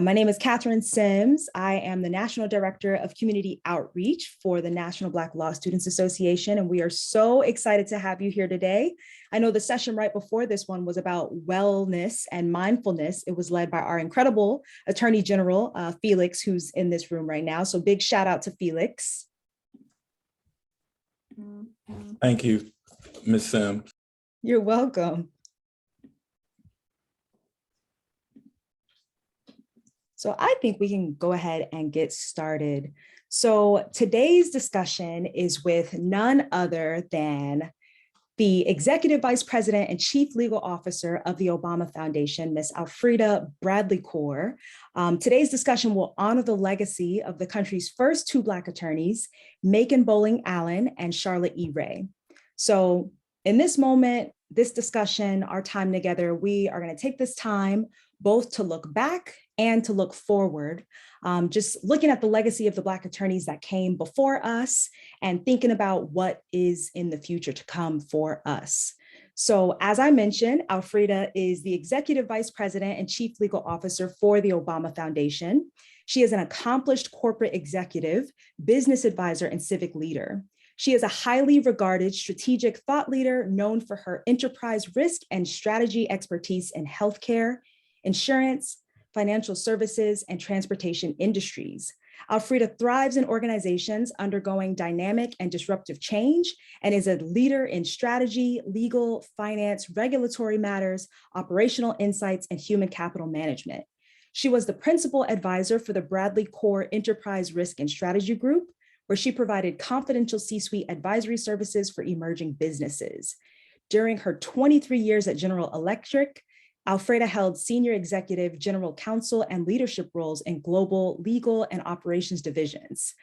My name is Catherine Sims. I am the National Director of Community Outreach for the National Black Law Students Association, and we are so excited to have you here today. I know the session right before this one was about wellness and mindfulness. It was led by our incredible Attorney General, Felix, who's in this room right now. So big shout out to Felix. Thank you, Ms. Sims. You're welcome. So I think we can go ahead and get started. So today's discussion is with none other than the Executive Vice President and Chief Legal Officer of the Obama Foundation, Ms. Alfreda Bradley Kaur. Today's discussion will honor the legacy of the country's first two Black attorneys, Macon Bowling Allen and Charlotte E. Ray. So in this moment, this discussion, our time together, we are going to take this time both to look back and to look forward, just looking at the legacy of the Black attorneys that came before us and thinking about what is in the future to come for us. So as I mentioned, Alfreda is the Executive Vice President and Chief Legal Officer for the Obama Foundation. She is an accomplished corporate executive, business advisor, and civic leader. She is a highly regarded strategic thought leader known for her enterprise risk and strategy expertise in healthcare, insurance, financial services, and transportation industries. Alfreda thrives in organizations undergoing dynamic and disruptive change and is a leader in strategy, legal, finance, regulatory matters, operational insights, and human capital management. She was the principal advisor for the Bradley Kaur Enterprise Risk and Strategy Group, where she provided confidential C-suite advisory services for emerging businesses. During her 23 years at General Electric, Alfreda held senior executive, general counsel, and leadership roles in global legal and operations divisions,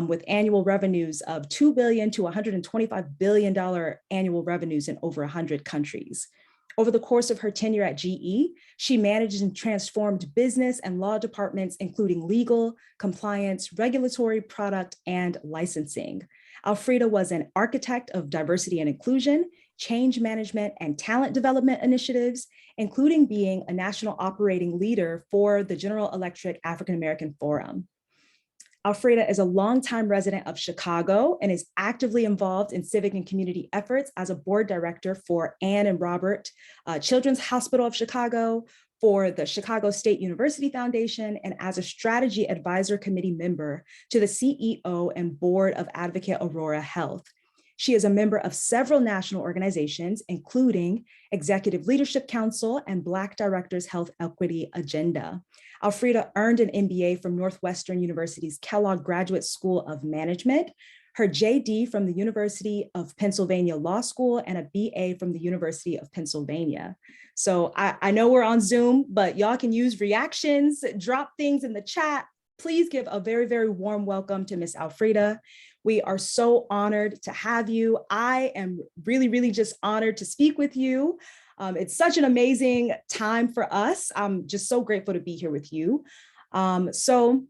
with annual revenues of $2 billion to $125 billion annual revenues in over 100 countries. Over the course of her tenure at GE, she managed and transformed business and law departments, including legal, compliance, regulatory, product, and licensing. Alfreda was an architect of diversity and inclusion, change management, and talent development initiatives, including being a national operating leader for the General Electric African American Forum. Alfreda is a longtime resident of Chicago and is actively involved in civic and community efforts as a board director for Ann and Robert Children's Hospital of Chicago, for the Chicago State University Foundation, and as a strategy advisor committee member to the CEO and board of Advocate Aurora Health. She is a member of several national organizations, including Executive Leadership Council and Black Directors Health Equity Agenda. Alfreda earned an MBA from Northwestern University's Kellogg Graduate School of Management, her JD from the University of Pennsylvania Law School, and a BA from the University of Pennsylvania. So I know we're on Zoom, but y'all can use reactions, drop things in the chat. Please give a very, very warm welcome to Ms. Alfreda. We are so honored to have you. I am really, really just honored to speak with you. It's such an amazing time for us. I'm just so grateful to be here with you. So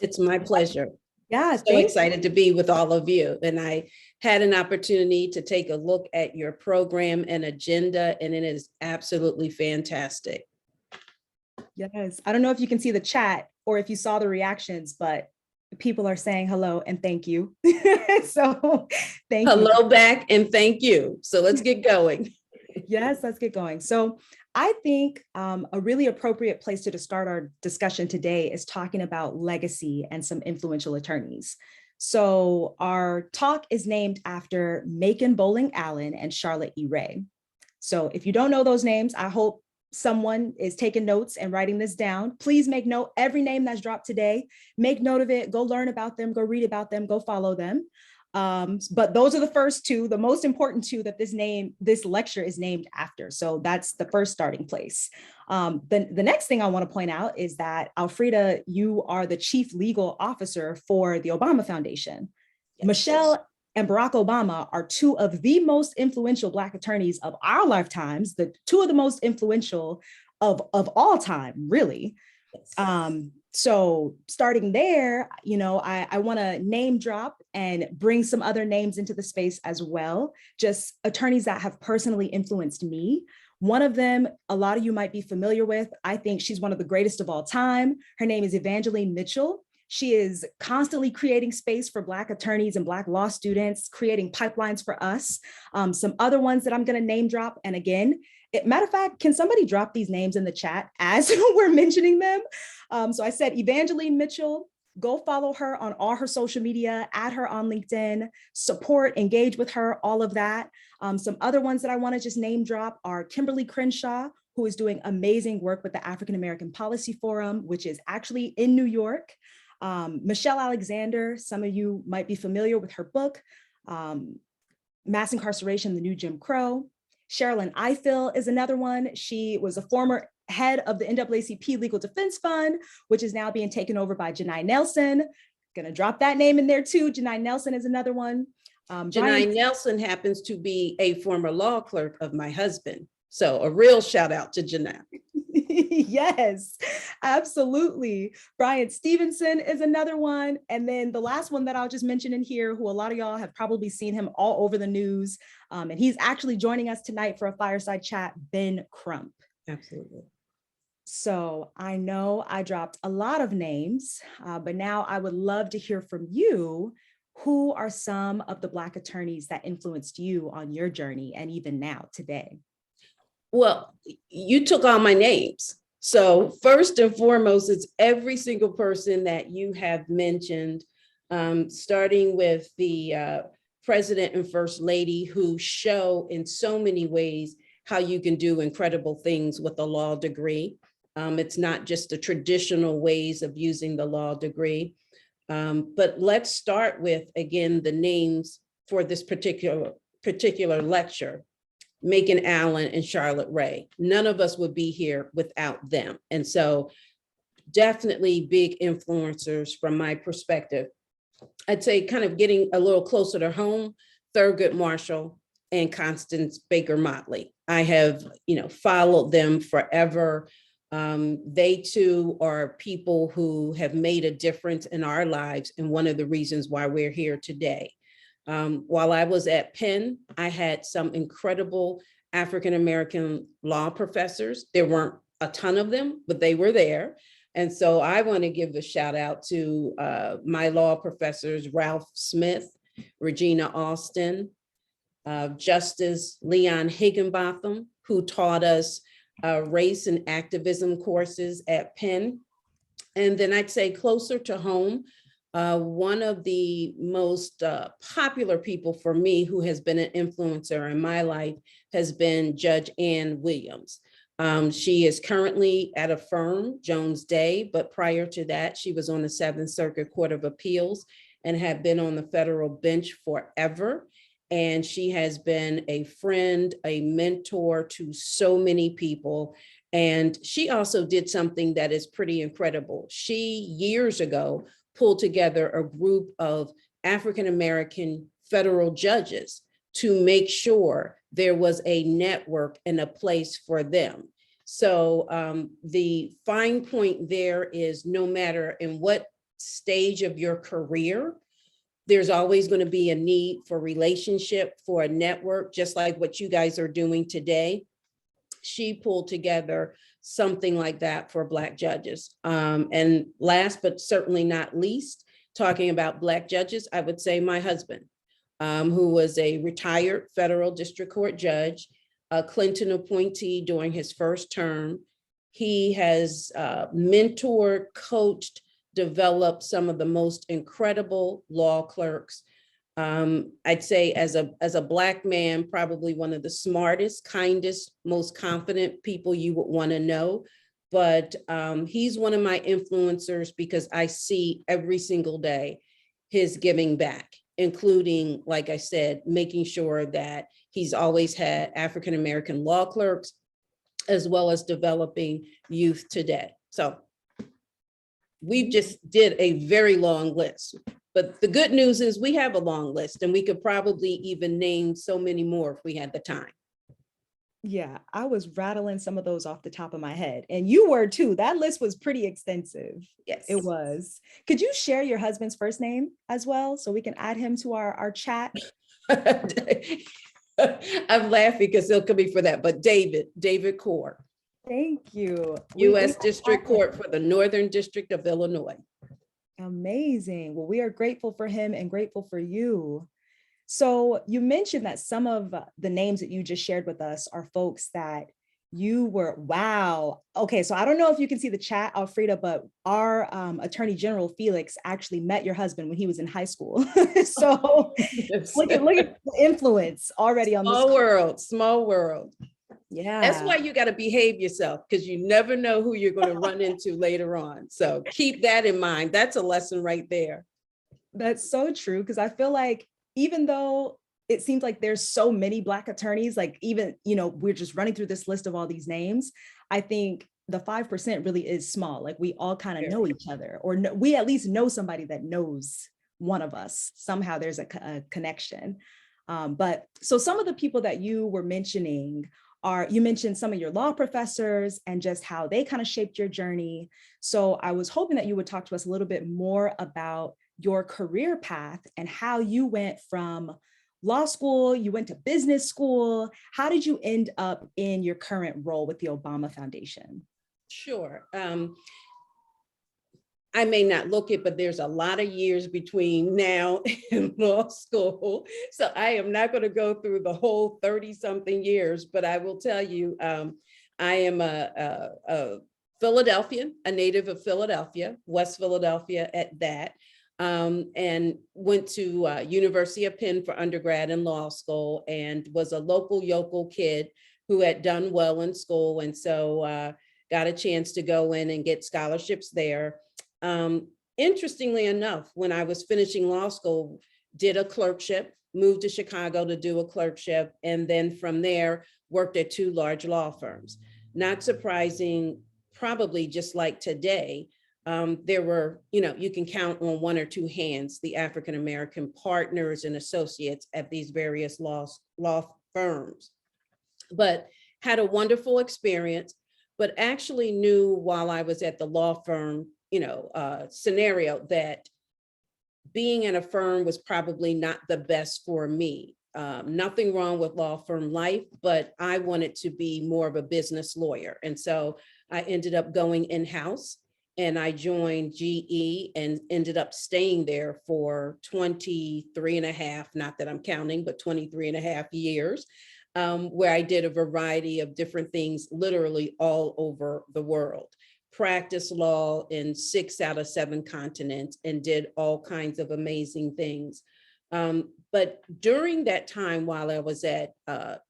it's my pleasure. Yeah, so excited to be with all of you. And I had an opportunity to take a look at your program and agenda, and it is absolutely fantastic. Yes, I don't know if you can see the chat or if you saw the reactions, but people are saying hello and thank you. So thank you. Hello back and thank you. So let's get going. Yes, let's get going. So I think a really appropriate place to start our discussion today is talking about legacy and some influential attorneys. So our talk is named after Macon Bowling Allen and Charlotte E. Ray. So if you don't know those names, I hope someone is taking notes and writing this down. Please make note, every name that's dropped today, make note of it, go learn about them, go read about them, go follow them. But those are the first two, the most important two that this lecture is named after. So that's the first starting place. The next thing I want to point out is that Alfreda, you are the Chief Legal Officer for the Obama Foundation. Yes. Michelle and Barack Obama are two of the most influential Black attorneys of our lifetimes, the two of the most influential of all time, really. Yes. So starting there, you know, I want to name drop and bring some other names into the space as well, just attorneys that have personally influenced me. One of them, a lot of you might be familiar with. I think she's one of the greatest of all time. Her name is Evangeline Mitchell. She is constantly creating space for Black attorneys and Black law students, creating pipelines for us. Some other ones that I'm going to name drop. And again, matter of fact, can somebody drop these names in the chat as we're mentioning them? So I said Evangeline Mitchell. Go follow her on all her social media, add her on LinkedIn, support, engage with her, all of that. Some other ones that I want to just name drop are Kimberly Crenshaw, who is doing amazing work with the African American Policy Forum, which is actually in New York. Michelle Alexander, some of you might be familiar with her book, Mass Incarceration, the New Jim Crow. Sherilyn Ifill is another one. She was a former head of the NAACP Legal Defense Fund, which is now being taken over by Janai Nelson. Gonna drop that name in there too. Janai Nelson is another one. Janai Nelson happens to be a former law clerk of my husband. So a real shout out to Janai. Yes, absolutely. Brian Stevenson is another one. And then the last one that I'll just mention in here, who a lot of y'all have probably seen him all over the news. And he's actually joining us tonight for a fireside chat, Ben Crump. Absolutely. So I know I dropped a lot of names, but now I would love to hear from you. Who are some of the Black attorneys that influenced you on your journey and even now today? Well, you took all my names. So first and foremost, it's every single person that you have mentioned, starting with the President and First Lady, who show in so many ways how you can do incredible things with a law degree. It's not just the traditional ways of using the law degree. But let's start with, again, the names for this particular lecture. Macon Allen and Charlotte Ray. None of us would be here without them. And so definitely big influencers from my perspective. I'd say kind of getting a little closer to home, Thurgood Marshall and Constance Baker Motley. I have, followed them forever. They too are people who have made a difference in our lives and one of the reasons why we're here today. While I was at Penn, I had some incredible African-American law professors. There weren't a ton of them, but they were there. And so I want to give a shout out to my law professors, Ralph Smith, Regina Austin, Justice Leon Higginbotham, who taught us race and activism courses at Penn. And then I'd say closer to home, one of the most popular people for me who has been an influencer in my life has been Judge Ann Williams. She is currently at a firm, Jones Day, but prior to that, she was on the Seventh Circuit Court of Appeals and had been on the federal bench forever. And she has been a friend, a mentor to so many people. And she also did something that is pretty incredible. She, years ago, pulled together a group of African-American federal judges to make sure there was a network and a place for them. So the fine point there is no matter in what stage of your career, there's always going to be a need for relationship, for a network, just like what you guys are doing today. She pulled together something like that for Black judges. And last, but certainly not least, talking about Black judges, I would say my husband, who was a retired federal district court judge, a Clinton appointee during his first term. He has mentored, coached, developed some of the most incredible law clerks. I'd say as a Black man, probably one of the smartest, kindest, most confident people you would want to know. But he's one of my influencers because I see every single day his giving back, including, like I said, making sure that he's always had African-American law clerks, as well as developing youth today. So we just did a very long list. But the good news is we have a long list and we could probably even name so many more if we had the time. Yeah, I was rattling some of those off the top of my head. And you were too. That list was pretty extensive. Yes. It was. Could you share your husband's first name as well so we can add him to our chat? I'm laughing because they'll come me for that, but David Core, Thank you. U.S. District Court for the Northern District of Illinois. Amazing. Well, we are grateful for him and grateful for you. So you mentioned that some of the names that you just shared with us are folks that you were, wow. Okay, so I don't know if you can see the chat, Alfreda, but our Attorney General Felix actually met your husband when he was in high school. So look at the influence already on this. Small world. Yeah. That's why you got to behave yourself, because you never know who you're going to run into later on. So keep that in mind. That's a lesson right there. That's so true, because I feel like even though it seems like there's so many Black attorneys, like even, we're just running through this list of all these names, I think the 5% really is small. Like we all kind of know each other, or we at least know somebody that knows one of us. Somehow there's a connection. But so some of the people that you were mentioning you mentioned some of your law professors and just how they kind of shaped your journey. So I was hoping that you would talk to us a little bit more about your career path and how you went from law school, you went to business school. How did you end up in your current role with the Obama Foundation? Sure. I may not look it, but there's a lot of years between now and law school. So I am not going to go through the whole 30-something years, but I will tell you, I am a Philadelphian, a native of Philadelphia, West Philadelphia at that, and went to University of Penn for undergrad and law school, and was a local yokel kid who had done well in school. And so got a chance to go in and get scholarships there. Interestingly enough, when I was finishing law school, did a clerkship, moved to Chicago to do a clerkship, and then from there worked at 2 large law firms. Not surprising, probably just like today, there were, you can count on 1 or 2 hands, the African-American partners and associates at these various law firms, but had a wonderful experience, but actually knew while I was at the law firm, scenario, that being in a firm was probably not the best for me. Nothing wrong with law firm life, but I wanted to be more of a business lawyer. And so I ended up going in-house, and I joined GE and ended up staying there for 23 and a half, not that I'm counting, but 23 and a half years, where I did a variety of different things, literally all over the world. Practiced law in 6 out of 7 continents and did all kinds of amazing things. But during that time, while I was at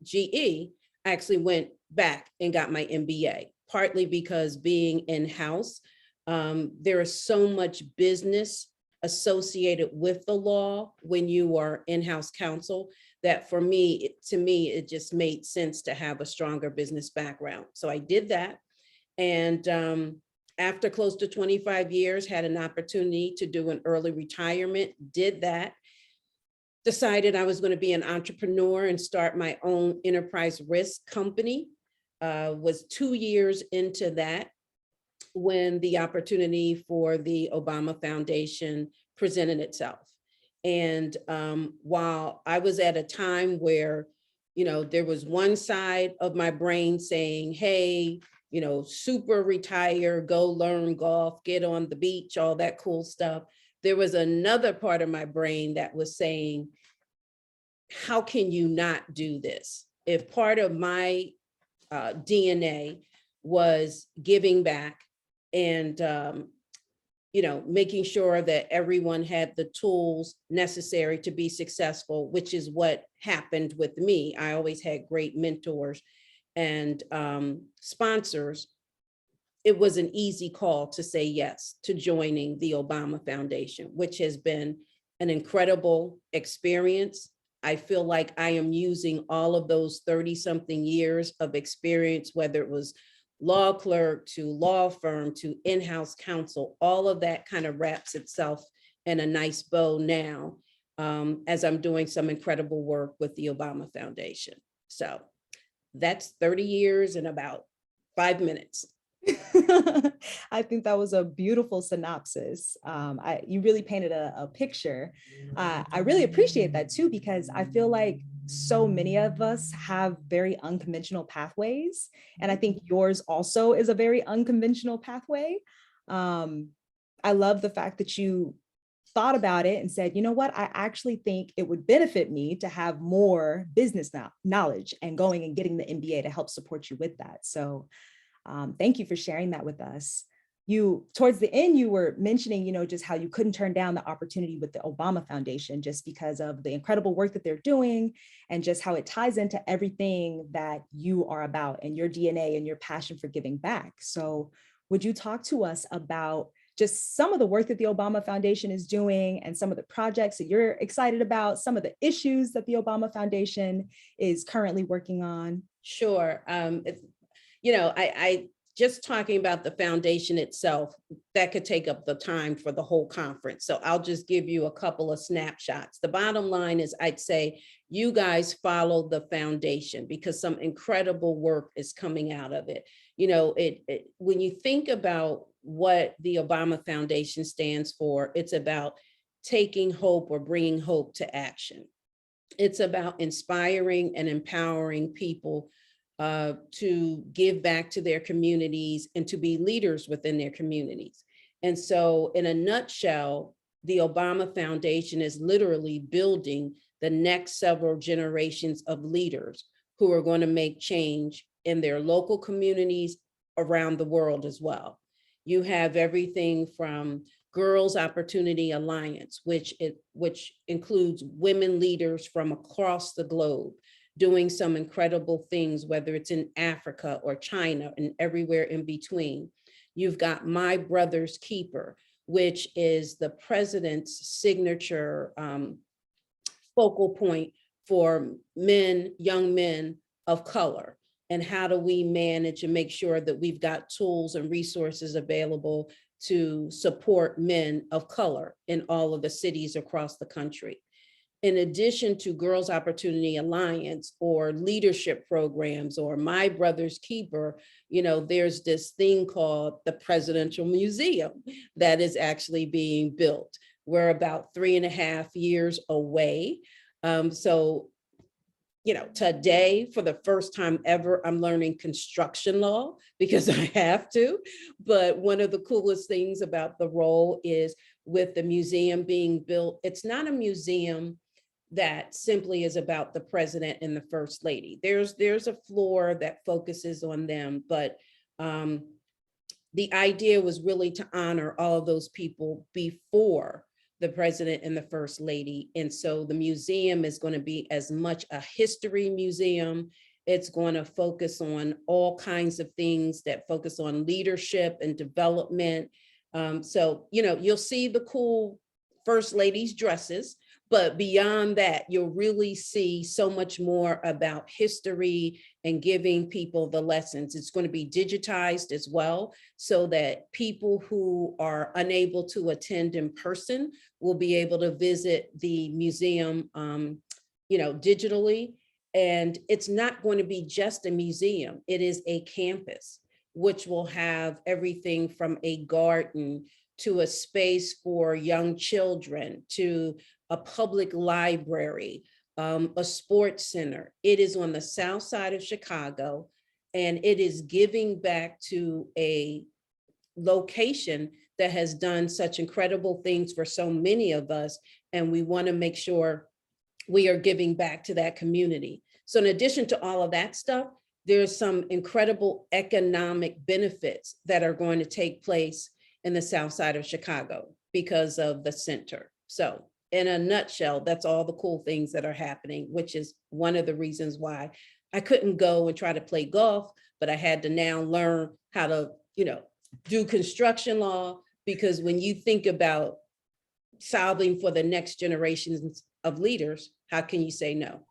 GE, I actually went back and got my MBA, partly because being in-house, there is so much business associated with the law when you are in-house counsel that to me, it just made sense to have a stronger business background. So I did that. And after close to 25 years, had an opportunity to do an early retirement, did that, decided I was going to be an entrepreneur and start my own enterprise risk company. Was 2 years into that when the opportunity for the Obama Foundation presented itself. And while I was at a time where, there was one side of my brain saying, hey, super retire, go learn golf, get on the beach, all that cool stuff. There was another part of my brain that was saying, how can you not do this? If part of my DNA was giving back and, making sure that everyone had the tools necessary to be successful, which is what happened with me. I always had great mentors and sponsors. It was an easy call to say yes to joining the Obama Foundation, which has been an incredible experience. I feel like I am using all of those 30-something years of experience, whether it was law clerk to law firm to in-house counsel, all of that kind of wraps itself in a nice bow now, as I'm doing some incredible work with the Obama Foundation. So that's 30 years in about 5 minutes. I think that was a beautiful synopsis. You really painted a picture. I really appreciate that too, because I feel like so many of us have very unconventional pathways. And I think yours also is a very unconventional pathway. I love the fact that you thought about it and said, you know what, I actually think it would benefit me to have more business knowledge and going and getting the MBA to help support you with that. So thank you for sharing that with us. You, towards the end, you were mentioning, just how you couldn't turn down the opportunity with the Obama Foundation just because of the incredible work that they're doing and just how it ties into everything that you are about and your DNA and your passion for giving back. So would you talk to us about just some of the work that the Obama Foundation is doing and some of the projects that you're excited about, some of the issues that the Obama Foundation is currently working on? Sure. I just talking about the foundation itself, that could take up the time for the whole conference. So I'll just give you a couple of snapshots. The bottom line is, I'd say you guys follow the foundation because some incredible work is coming out of it. When you think about what the Obama Foundation stands for, it's about taking hope or bringing hope to action. It's about inspiring and empowering people to give back to their communities and to be leaders within their communities. And so in a nutshell, the Obama Foundation is literally building the next several generations of leaders who are going to make change in their local communities around the world as well. You have everything from Girls Opportunity Alliance, which includes women leaders from across the globe, doing some incredible things, whether it's in Africa or China and everywhere in between. You've got My Brother's Keeper, which is the president's signature focal point for young men of color. And how do we manage and make sure that we've got tools and resources available to support men of color in all of the cities across the country? In addition to Girls Opportunity Alliance or leadership programs or My Brother's Keeper, there's this thing called the Presidential Museum that is actually being built. We're about 3.5 years away. Today, for the first time ever, I'm learning construction law because I have to. But one of the coolest things about the role is with the museum being built, it's not a museum that simply is about the president and the first lady. There's a floor that focuses on them, but the idea was really to honor all of those people before the president and the first lady. And so the museum is going to be as much a history museum. It's going to focus on all kinds of things that focus on leadership and development. You'll see the cool first ladies' dresses, but beyond that, you'll really see so much more about history and giving people the lessons. It's going to be digitized as well, so that people who are unable to attend in person will be able to visit the museum, digitally. And it's not going to be just a museum. It is a campus, which will have everything from a garden to a space for young children, to a public library, a sports center. It is on the south side of Chicago, and it is giving back to a location that has done such incredible things for so many of us. And we want to make sure we are giving back to that community. So in addition to all of that stuff, there's some incredible economic benefits that are going to take place in the south side of Chicago because of the center. So in a nutshell, that's all the cool things that are happening, which is one of the reasons why I couldn't go and try to play golf, but I had to now learn how to, do construction law, because when you think about solving for the next generations of leaders, how can you say no?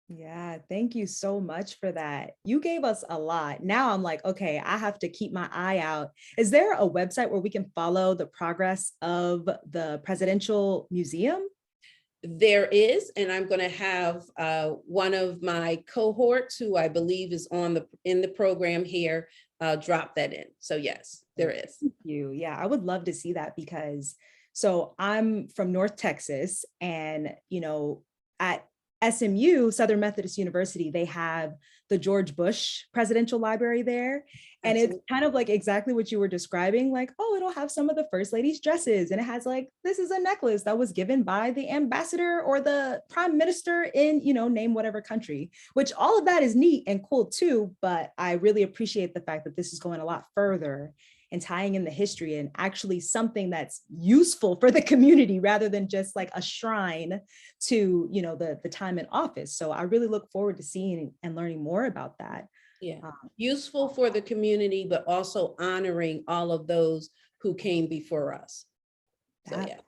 Yeah, thank you so much for that. You gave us a lot. Now I'm like, okay, I have to keep my eye out. Is there a website where we can follow the progress of the Presidential Museum? There is, and I'm going to have one of my cohorts, who I believe is in the program here, drop that in. So yes, there is. Thank you. Yeah, I would love to see that, because so I'm from North Texas, and at SMU, Southern Methodist University, they have the George Bush Presidential Library there. And it's kind of like exactly what you were describing, like, oh, it'll have some of the first lady's dresses. And it has like, this is a necklace that was given by the ambassador or the prime minister in, name whatever country, which all of that is neat and cool too. But I really appreciate the fact that this is going a lot further and tying in the history and actually something that's useful for the community rather than just like a shrine to, the time in office. So I really look forward to seeing and learning more about that. Yeah, useful for the community, but also honoring all of those who came before us. So, yeah.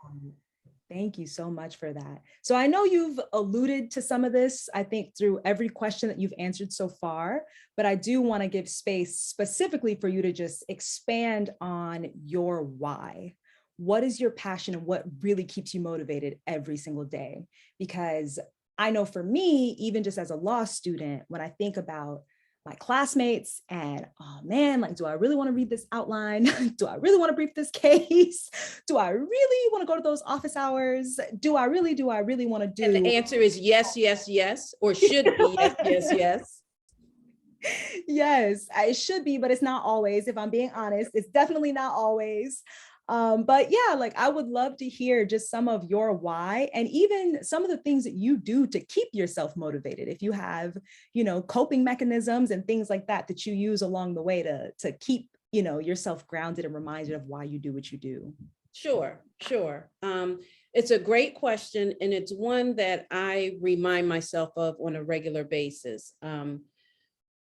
Thank you so much for that. So I know you've alluded to some of this, I think, through every question that you've answered so far, but I do want to give space specifically for you to just expand on your why. What is your passion and what really keeps you motivated every single day? Because I know for me, even just as a law student, when I think about my classmates and, oh man, like, do I really want to read this outline? Do I really want to brief this case? Do I really want to go to those office hours? Do I really want to do? And the answer is yes, yes, yes, or should be yes, yes, yes. Yes, it should be, but it's not always. If I'm being honest, it's definitely not always. But yeah, like I would love to hear just some of your why and even some of the things that you do to keep yourself motivated. If you have, coping mechanisms and things like that that you use along the way to keep, yourself grounded and reminded of why you do what you do. Sure. It's a great question, and it's one that I remind myself of on a regular basis.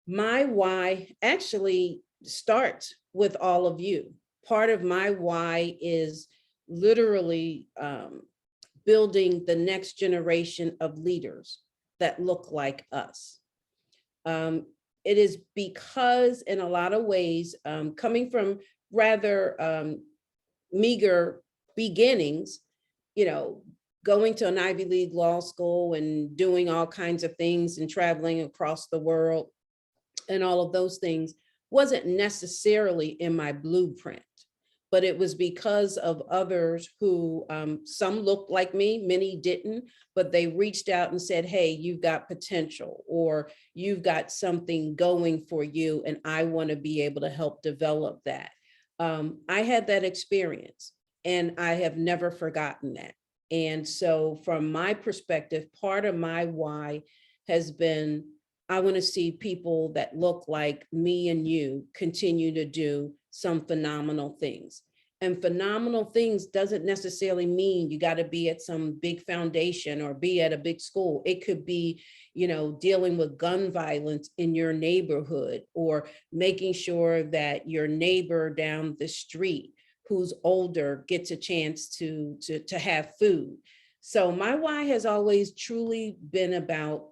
My why actually starts with all of you. Part of my why is literally building the next generation of leaders that look like us. It is because in a lot of ways, coming from rather meager beginnings, going to an Ivy League law school and doing all kinds of things and traveling across the world and all of those things wasn't necessarily in my blueprint. But it was because of others who, some looked like me, many didn't, but they reached out and said, hey, you've got potential, or you've got something going for you, and I want to be able to help develop that. I had that experience, and I have never forgotten that. And so from my perspective, part of my why has been, I want to see people that look like me and you continue to do some phenomenal things. And phenomenal things doesn't necessarily mean you got to be at some big foundation or be at a big school. It could be, dealing with gun violence in your neighborhood, or making sure that your neighbor down the street who's older gets a chance to have food. So my why has always truly been about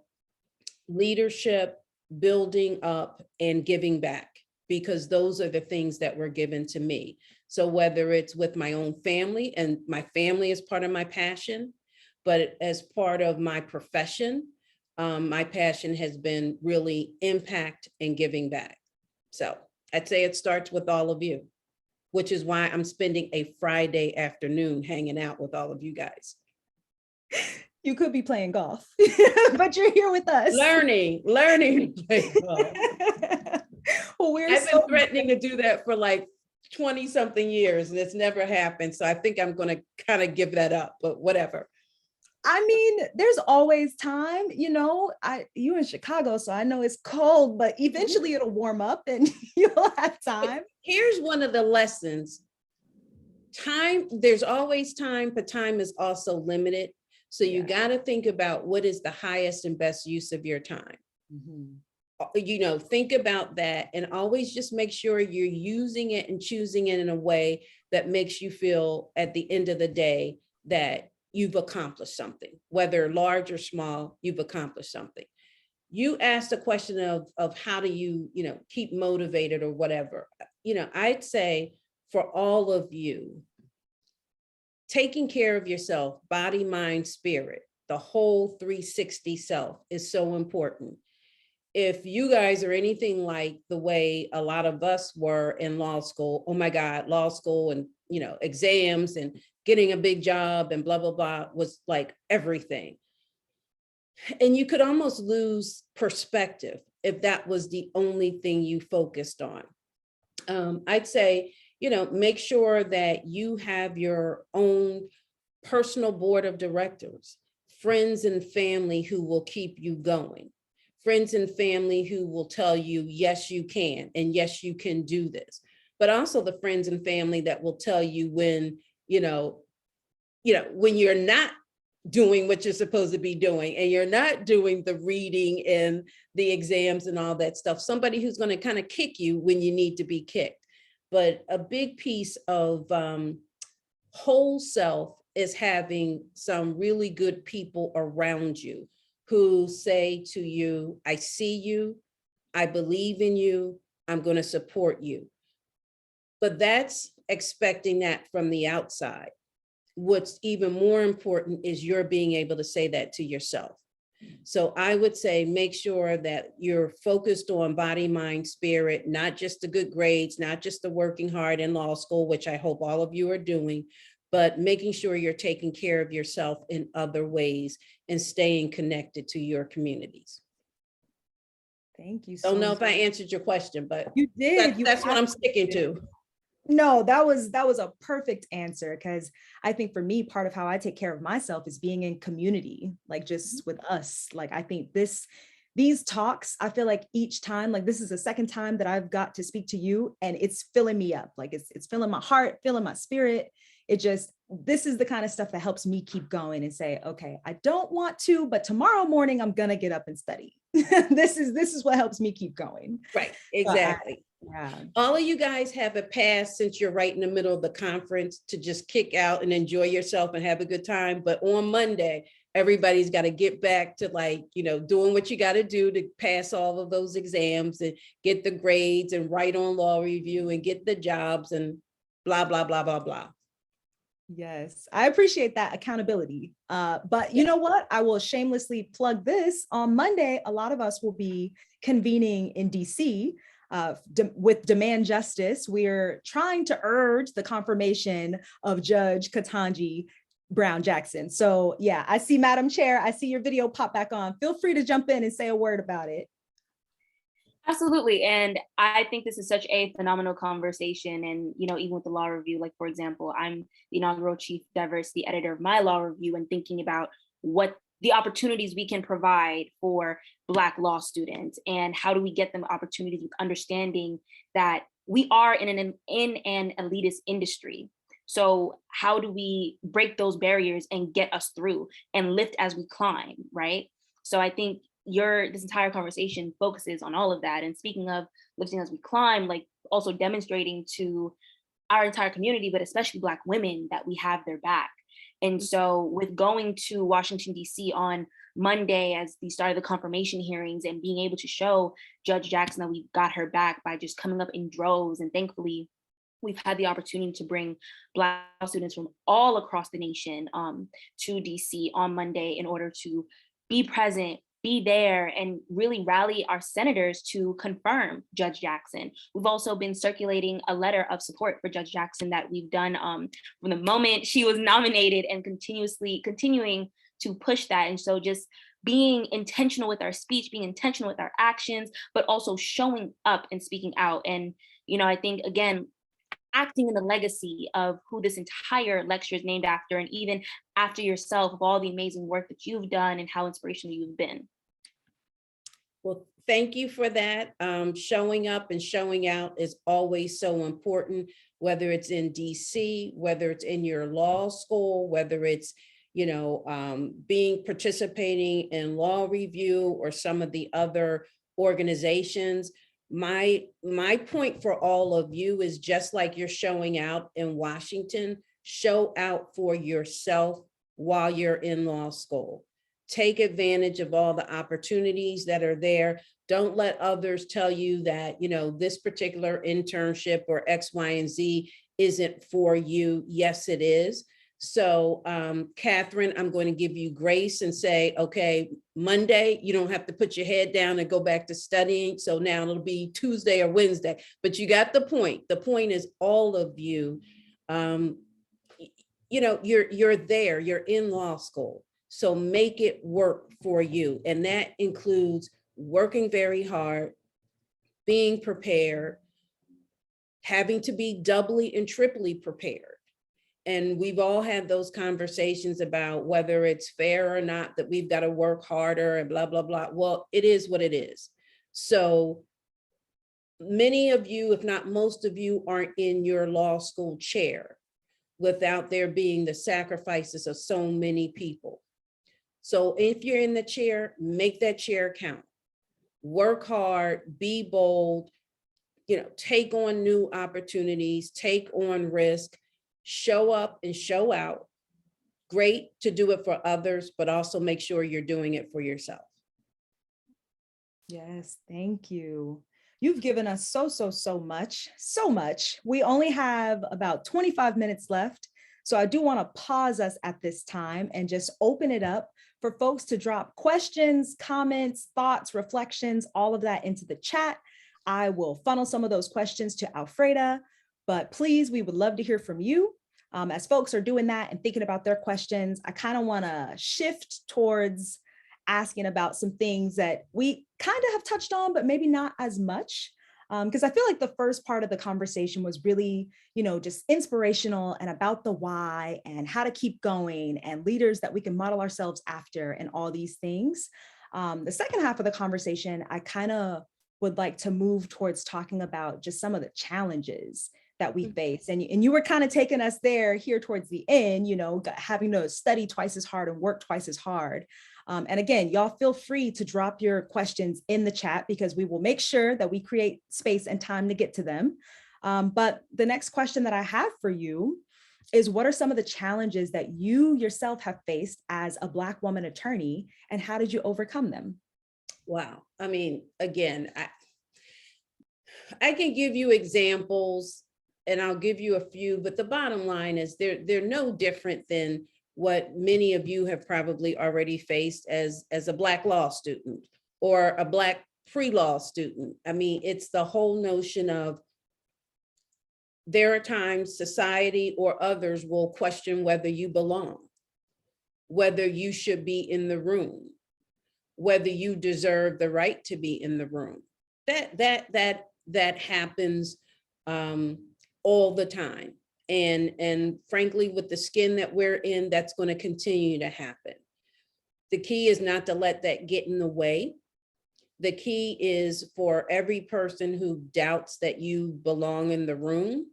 leadership, building up, and giving back, because those are the things that were given to me. So whether it's with my own family, and my family is part of my passion, but as part of my profession, my passion has been really impact and giving back. So I'd say it starts with all of you, which is why I'm spending a Friday afternoon hanging out with all of you guys. You could be playing golf, but you're here with us. Learning to play golf. Well, I've been threatening to do that for like 20 something years, and it's never happened. So I think I'm going to kind of give that up, but whatever. I mean, there's always time, you in Chicago, so I know it's cold, but eventually it'll warm up and you'll have time. Here's one of the lessons. Time, there's always time, but time is also limited. So you got to think about what is the highest and best use of your time. Mm-hmm. Think about that, and always just make sure you're using it and choosing it in a way that makes you feel at the end of the day that you've accomplished something, whether large or small, you've accomplished something. You asked a question of how do you, keep motivated or whatever. I'd say for all of you, taking care of yourself, body, mind, spirit, the whole 360 self is so important. If you guys are anything like the way a lot of us were in law school, oh my God, law school and, exams and getting a big job and blah, blah, blah was like everything. And you could almost lose perspective if that was the only thing you focused on. I'd say, make sure that you have your own personal board of directors, friends and family who will keep you going, friends and family who will tell you, yes, you can, and yes, you can do this. But also the friends and family that will tell you when, when you're not doing what you're supposed to be doing and you're not doing the reading and the exams and all that stuff, somebody who's going to kind of kick you when you need to be kicked. But a big piece of whole self is having some really good people around you who say to you, I see you, I believe in you, I'm going to support you. But that's expecting that from the outside. What's even more important is you're being able to say that to yourself. So I would say, make sure that you're focused on body, mind, spirit, not just the good grades, not just the working hard in law school, which I hope all of you are doing, but making sure you're taking care of yourself in other ways and staying connected to your communities. Thank you so Don't know much. if I answered your question, but You did. that's what I'm sticking to. No, that was a perfect answer, because I think for me, part of how I take care of myself is being in community, like just with us. Like, I think these talks, I feel like each time, like this is the second time that I've got to speak to you, and it's filling me up. Like it's filling my heart, filling my spirit. This is the kind of stuff that helps me keep going and say, okay, I don't want to, but tomorrow morning I'm gonna get up and study. This is what helps me keep going. Right, exactly. Yeah. All of you guys have a pass, since you're right in the middle of the conference, to just kick out and enjoy yourself and have a good time. But on Monday, everybody's got to get back to doing what you got to do to pass all of those exams and get the grades and write on law review and get the jobs and blah, blah, blah, blah, blah. Yes, I appreciate that accountability. But you know what? I will shamelessly plug this. On Monday, a lot of us will be convening in DC with Demand Justice. We're trying to urge the confirmation of Judge Ketanji Brown Jackson. So yeah, I see Madam Chair, I see your video pop back on. Feel free to jump in and say a word about it. Absolutely. And I think this is such a phenomenal conversation. And, even with the law review, like, for example, I'm the inaugural chief diversity editor of my law review, and thinking about what the opportunities we can provide for Black law students and how do we get them opportunities with understanding that we are in an elitist industry. So how do we break those barriers and get us through and lift as we climb, right? So I think this entire conversation focuses on all of that. And speaking of lifting as we climb, like also demonstrating to our entire community, but especially Black women, that we have their back. And so with going to Washington, D.C. on Monday as the start of the confirmation hearings and being able to show Judge Jackson that we got her back by just coming up in droves, and thankfully we've had the opportunity to bring Black students from all across the nation to DC on Monday in order to be present, be there, and really rally our senators to confirm Judge Jackson. We've also been circulating a letter of support for Judge Jackson that we've done from the moment she was nominated, and continuing to push that. And so just being intentional with our speech, being intentional with our actions, but also showing up and speaking out. And, I think, again, acting in the legacy of who this entire lecture is named after, and even after yourself, of all the amazing work that you've done and how inspirational you've been. Well, thank you for that. Showing up and showing out is always so important, whether it's in DC, whether it's in your law school, whether it's, participating in law review or some of the other organizations. My point for all of you is, just like you're showing out in Washington, show out for yourself while you're in law school. Take advantage of all the opportunities that are there. Don't let others tell you that, this particular internship or X, Y, and Z isn't for you. Yes, it is. So, Catherine, I'm going to give you grace and say, okay, Monday, you don't have to put your head down and go back to studying. So now it'll be Tuesday or Wednesday, but you got the point. The point is, all of you, you're there, you're in law school. So make it work for you. And that includes working very hard, being prepared, having to be doubly and triply prepared. And we've all had those conversations about whether it's fair or not that we've got to work harder and blah, blah, blah. Well, it is what it is. So many of you, if not most of you, aren't in your law school chair without there being the sacrifices of so many people. So if you're in the chair, make that chair count. Work hard, be bold, take on new opportunities, take on risk, show up and show out. Great to do it for others, but also make sure you're doing it for yourself. Yes, thank you. You've given us so much. We only have about 25 minutes left. So I do want to pause us at this time and just open it up for folks to drop questions, comments, thoughts, reflections, all of that into the chat. I will funnel some of those questions to Alfreda, but please, we would love to hear from you. As folks are doing that and thinking about their questions, I kind of want to shift towards asking about some things that we kind of have touched on, but maybe not as much. Because I feel like the first part of the conversation was really, just inspirational and about the why and how to keep going and leaders that we can model ourselves after and all these things. The second half of the conversation, I kind of would like to move towards talking about just some of the challenges that we face. And you were kind of taking us there here towards the end, having to study twice as hard and work twice as hard. And again, y'all feel free to drop your questions in the chat because we will make sure that we create space and time to get to them. But the next question that I have for you is, what are some of the challenges that you yourself have faced as a Black woman attorney, and how did you overcome them? Wow. I mean, again, I can give you examples and I'll give you a few, but the bottom line is they're no different than what many of you have probably already faced as a Black law student or a Black pre-law student. I mean, it's the whole notion of there are times society or others will question whether you belong, whether you should be in the room, whether you deserve the right to be in the room. That happens all the time. And frankly, with the skin that we're in, that's going to continue to happen. The key is not to let that get in the way. The key is for every person who doubts that you belong in the room,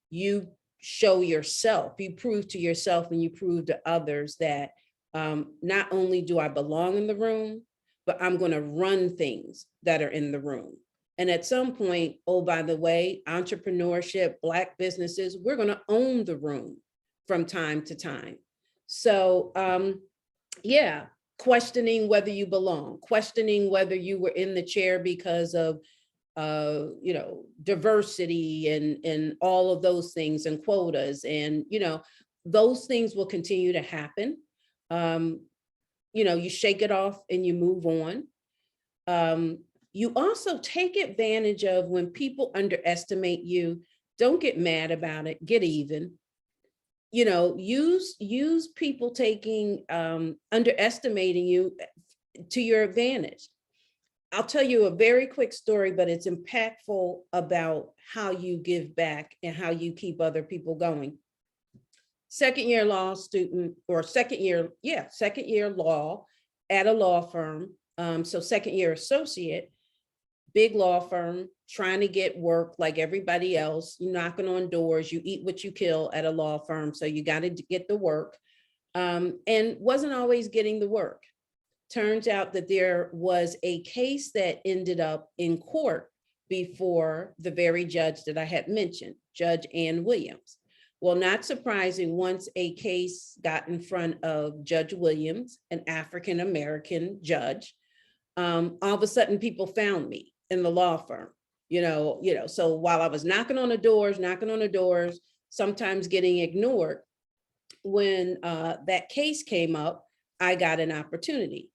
you show yourself, you prove to yourself and you prove to others that not only do I belong in the room, but I'm going to run things that are in the room. And at some point, oh, by the way, entrepreneurship, Black businesses, we're going to own the room from time to time. So yeah, questioning whether you belong, questioning whether you were in the chair because of diversity and all of those things and quotas. And, those things will continue to happen. You shake it off and you move on. You also take advantage of when people underestimate you. Don't get mad about it, get even. Use people underestimating you to your advantage. I'll tell you a very quick story, but it's impactful about how you give back and how you keep other people going. Second year law student, or second year law at a law firm. So second year associate, big law firm, trying to get work like everybody else, you knocking on doors, you eat what you kill at a law firm. So you got to get the work, and wasn't always getting the work. Turns out that there was a case that ended up in court before the very judge that I had mentioned, Judge Ann Williams. Well, not surprising, once a case got in front of Judge Williams, an African-American judge, all of a sudden people found me in the law firm, so while I was knocking on the doors, sometimes getting ignored, when that case came up, I got an opportunity.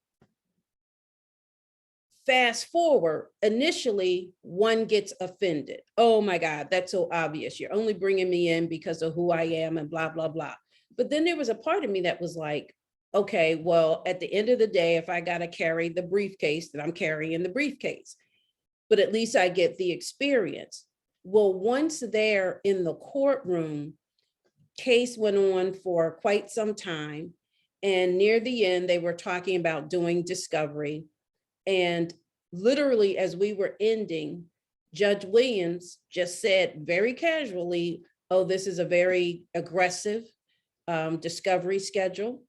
Fast forward, initially, one gets offended. Oh my God, that's so obvious. You're only bringing me in because of who I am and blah, blah, blah. But then there was a part of me that was like, okay, well, at the end of the day, if I got to carry the briefcase, then I'm carrying the briefcase, but at least I get the experience. Well, once they're in the courtroom, case went on for quite some time. And near the end, they were talking about doing discovery. And literally, as we were ending, Judge Williams just said very casually, oh, this is a very aggressive discovery schedule.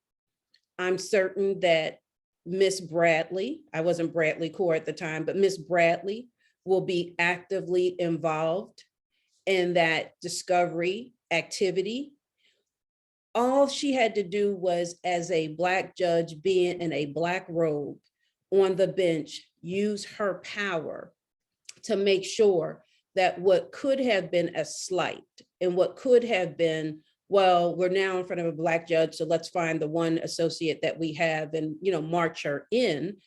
I'm certain that Miss Bradley, I wasn't Bradley Core at the time, but Miss Bradley will be actively involved in that discovery activity. All she had to do was, as a Black judge being in a Black robe on the bench, use her power to make sure that what could have been a slight and what could have been, well, we're now in front of a Black judge, so let's find the one associate that we have and, you know, march her in.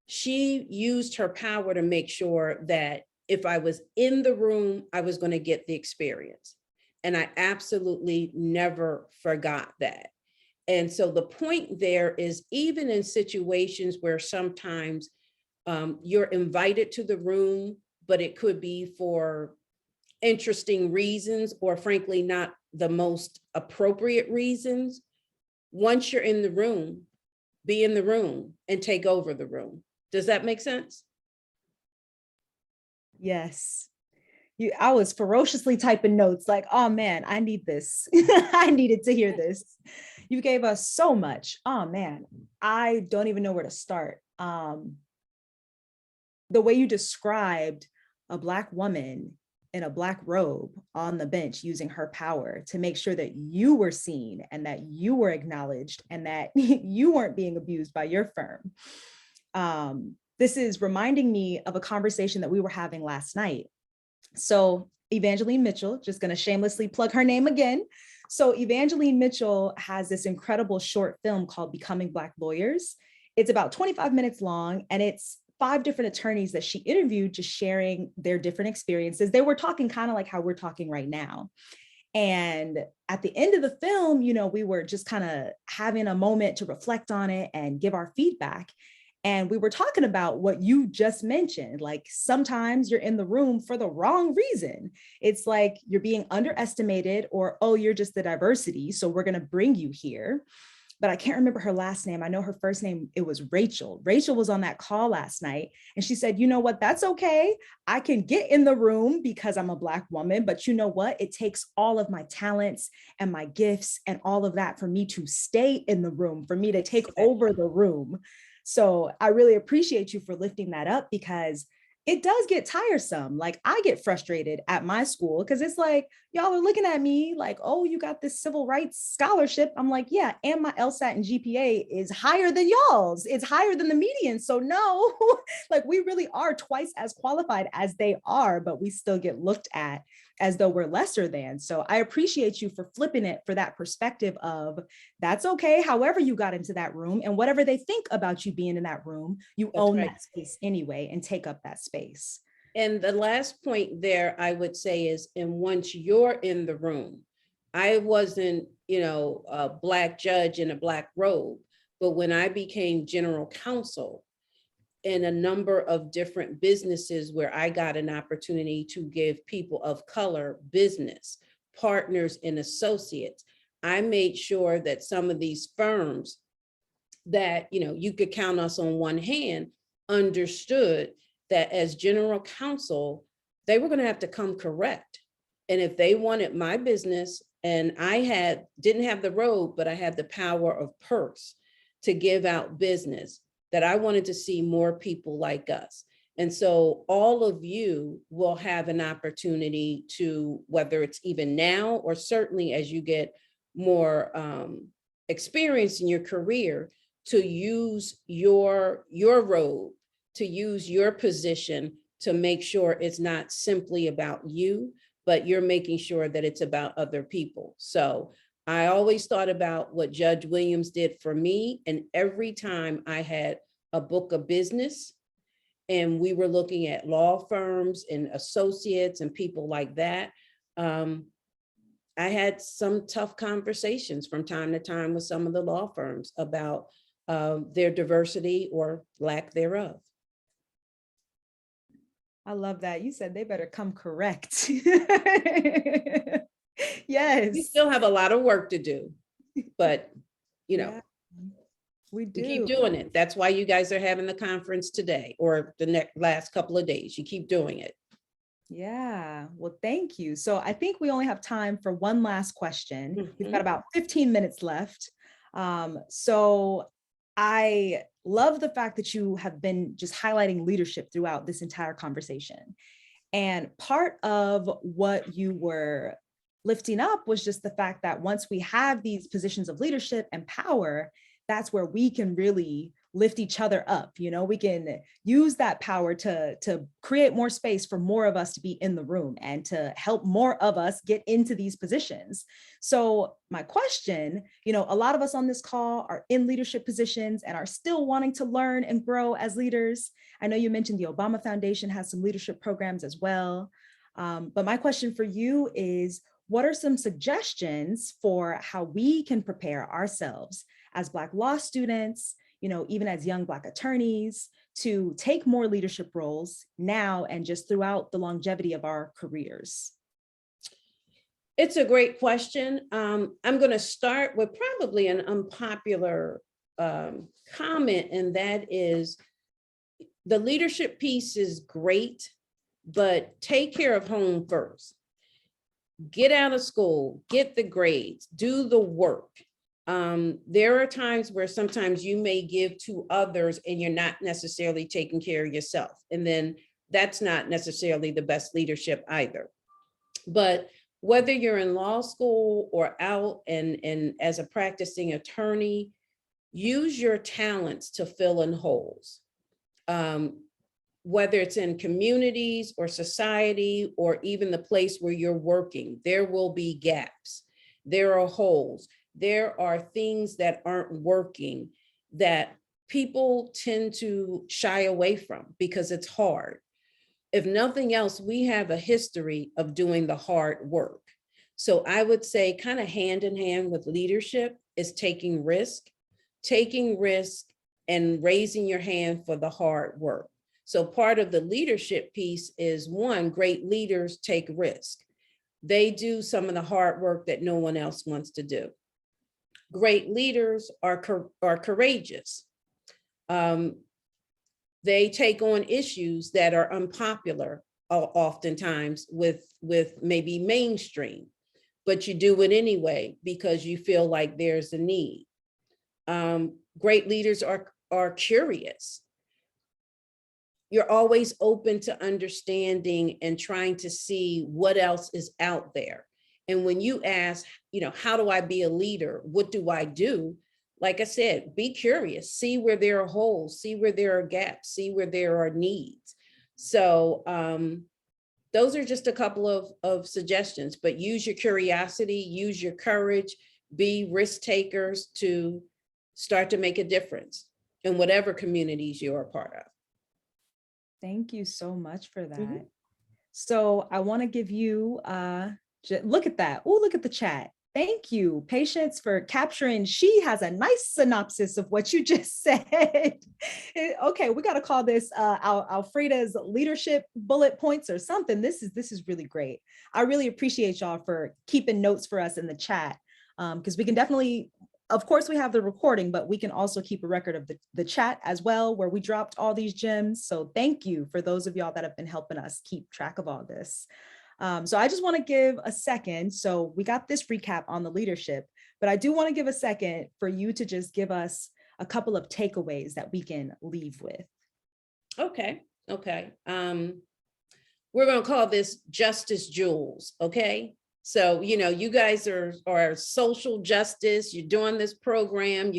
She used her power to make sure that if I was in the room, I was going to get the experience. And I absolutely never forgot that. And so the point there is, even in situations where sometimes you're invited to the room, but it could be for interesting reasons, or frankly, not the most appropriate reasons. Once you're in the room, be in the room and take over the room. Does that make sense? Yes. I was ferociously typing notes like, oh man, I need this. I needed to hear this. You gave us so much. Oh man, I don't even know where to start. The way you described a Black woman in a Black robe on the bench using her power to make sure that you were seen and that you were acknowledged and that you weren't being abused by your firm. This is reminding me of a conversation that we were having last night. So Evangeline Mitchell, just going to shamelessly plug her name again. So Evangeline Mitchell has this incredible short film called Becoming Black Lawyers. It's about 25 minutes long, and it's 5 different attorneys that she interviewed, just sharing their different experiences. They were talking kind of like how we're talking right now. And at the end of the film, you know, we were just kind of having a moment to reflect on it and give our feedback. And we were talking about what you just mentioned, like sometimes you're in the room for the wrong reason. It's like you're being underestimated, or, oh, you're just the diversity, so we're going to bring you here. But I can't remember her last name. I know her first name, it was Rachel. Rachel was on that call last night, and she said, you know what, that's okay. I can get in the room because I'm a Black woman, but you know what? It takes all of my talents and my gifts and all of that for me to stay in the room, for me to take over the room. So I really appreciate you for lifting that up, because it does get tiresome. Like, I get frustrated at my school because it's like, y'all are looking at me like, oh, you got this civil rights scholarship. I'm like, yeah, and my LSAT and GPA is higher than y'all's. It's higher than the median. So no, like, we really are twice as qualified as they are, but we still get looked at as though we're lesser than. So I appreciate you for flipping it for that perspective of, that's okay. However you got into that room, and whatever they think about you being in that room, you That's own right. that space anyway and take up that space. And the last point there, I would say, is, and once you're in the room, I wasn't, you know, a Black judge in a Black robe, but when I became general counsel in a number of different businesses where I got an opportunity to give people of color business, partners and associates, I made sure that some of these firms that, you know, you could count us on one hand, understood that as general counsel, they were going to have to come correct. And if they wanted my business, and I didn't have the robe, but I had the power of purse to give out business, that I wanted to see more people like us. And so all of you will have an opportunity to, whether it's even now or certainly as you get more experience in your career, to use your robe, to use your position to make sure it's not simply about you, but you're making sure that it's about other people. So I always thought about what Judge Williams did for me. And every time I had a book of business and we were looking at law firms and associates and people like that, I I had some tough conversations from time to time with some of the law firms about their diversity or lack thereof. I love that. You said they better come correct. Yes. We still have a lot of work to do, but you know, Yeah, we we keep do. doing it. That's why you guys are having the conference today or the last couple of days. You keep doing it. Yeah, well, thank you. So I think we only have time for one last question. We've got Mhm. about 15 minutes left. So I love the fact that you have been just highlighting leadership throughout this entire conversation. And part of what you were lifting up was just the fact that once we have these positions of leadership and power, that's where we can really lift each other up. You know, we can use that power to create more space for more of us to be in the room and to help more of us get into these positions. So my question, you know, a lot of us on this call are in leadership positions and are still wanting to learn and grow as leaders. I know you mentioned the Obama Foundation has some leadership programs as well. But my question for you is, what are some suggestions for how we can prepare ourselves as Black law students, you know, even as young Black attorneys, to take more leadership roles now and just throughout the longevity of our careers? It's a great question. I'm going to start with probably an unpopular comment, and that is the leadership piece is great, but take care of home first. Get out of school, get the grades, do the work. There are times where sometimes you may give to others and you're not necessarily taking care of yourself. And then that's not necessarily the best leadership either. But whether you're in law school or out and as a practicing attorney, use your talents to fill in holes. Whether it's in communities or society or even the place where you're working, there will be gaps. There are holes. There are things that aren't working that people tend to shy away from because it's hard. If nothing else, we have a history of doing the hard work. So I would say kind of hand in hand with leadership is taking risk and raising your hand for the hard work. So part of the leadership piece is, one, great leaders take risk. They do some of the hard work that no one else wants to do. Great leaders are courageous. They take on issues that are unpopular oftentimes with maybe mainstream, but you do it anyway because you feel like there's a need. Great leaders are curious. You're always open to understanding and trying to see what else is out there. And when you ask, you know, how do I be a leader? What do I do? Like I said, be curious, see where there are holes, see where there are gaps, see where there are needs. So those are just a couple of suggestions, but use your curiosity, use your courage, be risk takers to start to make a difference in whatever communities you're a part of. Thank you so much for that. Mhm. So I want to give you, look at that. Oh, look at the chat. Thank you, Patience, for capturing. She has a nice synopsis of what you just said. Okay, we got to call this Alfreda's leadership bullet points or something. This is really great. I really appreciate y'all for keeping notes for us in the chat, because we can definitely, of course, we have the recording, but we can also keep a record of the chat as well, where we dropped all these gems. So thank you for those of y'all that have been helping us keep track of all this. So I just want to give a second. So we got this recap on the leadership, but I do want to give a second for you to just give us a couple of takeaways that we can leave with. Okay. We're going to call this Justice Jewels. Okay. So, you know, you guys are social justice. You're doing this program.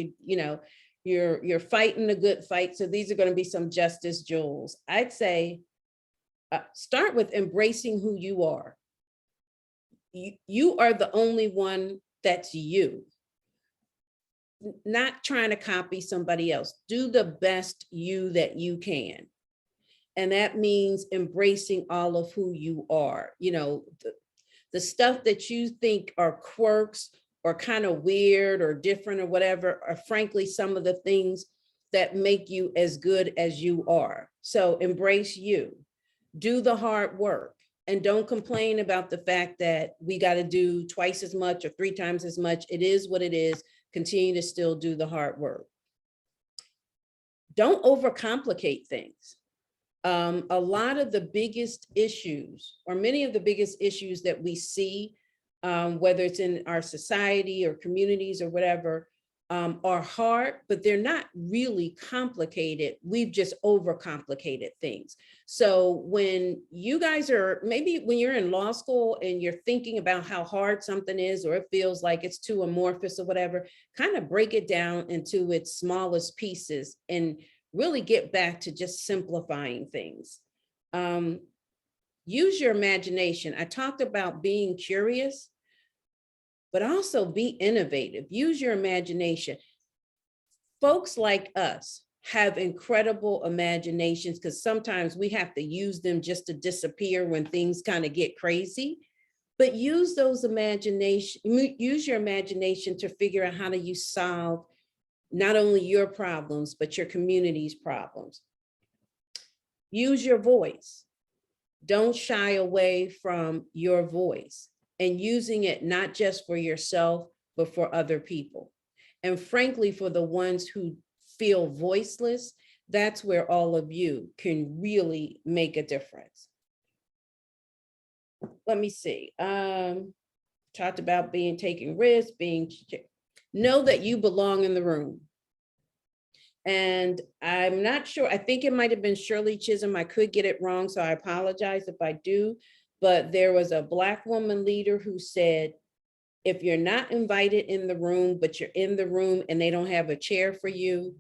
You're fighting the good fight. So these are going to be some justice jewels. I'd say start with embracing who you are. You are the only one that's you. Not trying to copy somebody else. Do the best you that you can. And that means embracing all of who you are. You know, The stuff that you think are quirks or kind of weird or different or whatever are frankly some of the things that make you as good as you are. So embrace you, do the hard work, and don't complain about the fact that we got to do twice as much or 3 times as much. It is what it is. Continue to still do the hard work. Don't overcomplicate things. A lot of the biggest issues, or many of the biggest issues that we see, whether it's in our society or communities or whatever, are hard, but they're not really complicated. We've just overcomplicated things. So when you guys are, maybe when you're in law school and you're thinking about how hard something is, or it feels like it's too amorphous or whatever, kind of break it down into its smallest pieces and really get back to just simplifying things. Use your imagination. I talked about being curious, but also be innovative. Use your imagination. Folks like us have incredible imaginations because sometimes we have to use them just to disappear when things kind of get crazy. But use those use your imagination to figure out how do you solve not only your problems, but your community's problems. Use your voice. Don't shy away from your voice and using it not just for yourself, but for other people. And frankly, for the ones who feel voiceless, that's where all of you can really make a difference. Let me see. Talked about taking risks, know that you belong in the room. And I'm not sure, I think it might have been Shirley Chisholm. I could get it wrong, so I apologize if I do. But there was a Black woman leader who said, if you're not invited in the room, but you're in the room and they don't have a chair for you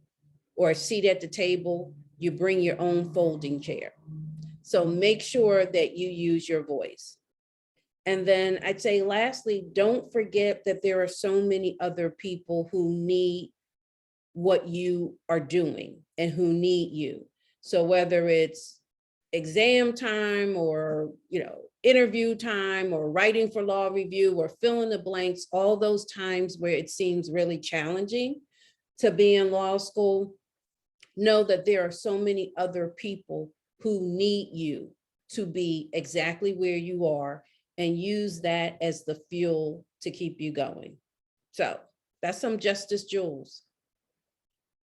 or a seat at the table, you bring your own folding chair. So make sure that you use your voice. And then I'd say lastly, don't forget that there are so many other people who need what you are doing and who need you. So whether it's exam time or, interview time or writing for law review or fill in the blanks, all those times where it seems really challenging to be in law school, know that there are so many other people who need you to be exactly where you are and use that as the fuel to keep you going. So that's some Justice Jewels.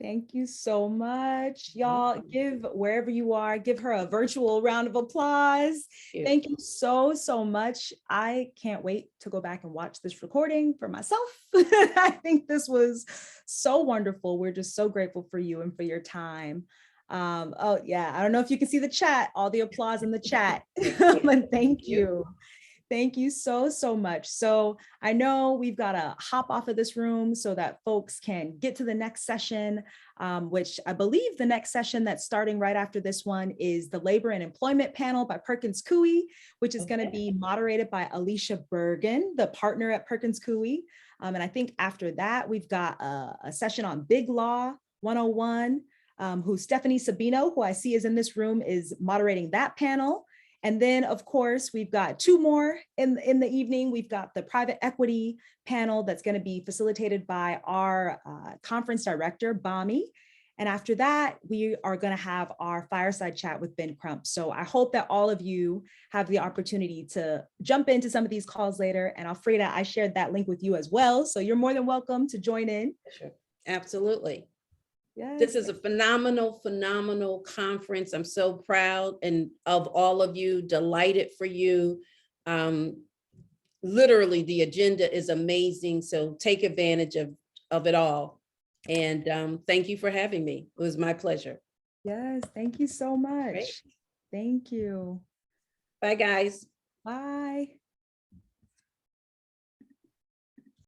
Thank you so much. Y'all, give wherever you are, give her a virtual round of applause. Thank you so, so much. I can't wait to go back and watch this recording for myself. I think this was so wonderful. We're just so grateful for you and for your time. Oh yeah, I don't know if you can see the chat, all the applause in the chat, but thank you. Thank you so, so much. So I know we've got to hop off of this room so that folks can get to the next session, which I believe the next session that's starting right after this one is the Labor and Employment Panel by Perkins Coie, which is going to be moderated by Alicia Bergen, the partner at Perkins Coie. And I think after that, we've got a session on Big Law 101, who Stephanie Sabino, who I see is in this room, is moderating that panel. And then, of course, we've got 2 more in the evening. We've got the private equity panel that's going to be facilitated by our conference director, Bami. And after that, we are going to have our fireside chat with Ben Crump. So I hope that all of you have the opportunity to jump into some of these calls later. And Alfreda, I shared that link with you as well. So you're more than welcome to join in. Sure. Absolutely. Yes. This is a phenomenal, phenomenal conference. I'm so proud and of all of you, delighted for you. Literally, the agenda is amazing. So take advantage of it all. And thank you for having me. It was my pleasure. Yes, thank you so much. Great. Thank you. Bye, guys. Bye.